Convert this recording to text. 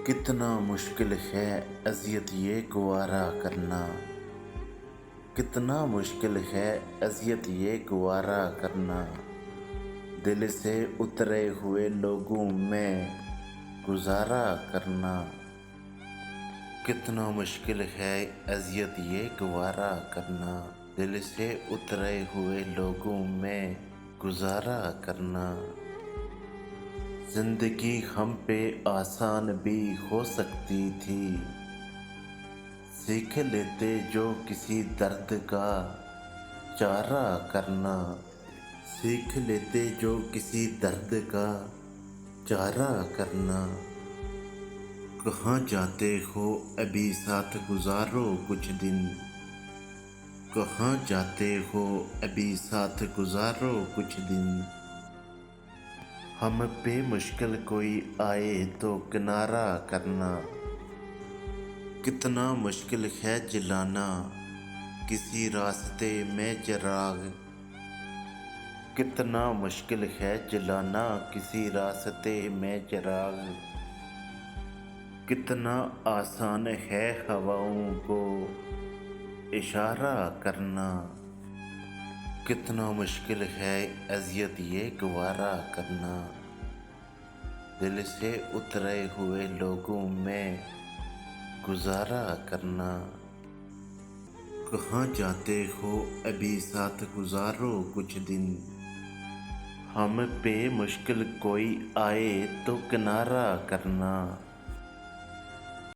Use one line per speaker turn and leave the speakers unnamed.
कितना मुश्किल है अज़ियत ये गवारा करना। कितना मुश्किल है अज़ियत ये गवारा करना। दिल से उतरे हुए लोगों में गुजारा करना। कितना मुश्किल है अज़ियत ये गवारा करना। दिल से उतरे हुए लोगों में गुजारा करना। जिंदगी हम पे आसान भी हो सकती थी। सीख लेते जो किसी दर्द का चारा करना। सीख लेते जो किसी दर्द का चारा करना। कहाँ जाते हो अभी साथ गुजारो कुछ दिन। कहाँ जाते हो अभी साथ गुजारो कुछ दिन। हम पे मुश्किल कोई आए तो किनारा करना। कितना मुश्किल है जलाना किसी रास्ते में चिराग। कितना मुश्किल है जलाना किसी रास्ते में चिराग। कितना आसान है हवाओं को इशारा करना। कितना मुश्किल है अज़ियत ये गवारा करना। दिल से उतरे हुए लोगों में गुजारा करना। कहाँ जाते हो अभी साथ गुजारो कुछ दिन। हम पे मुश्किल कोई आए तो किनारा करना।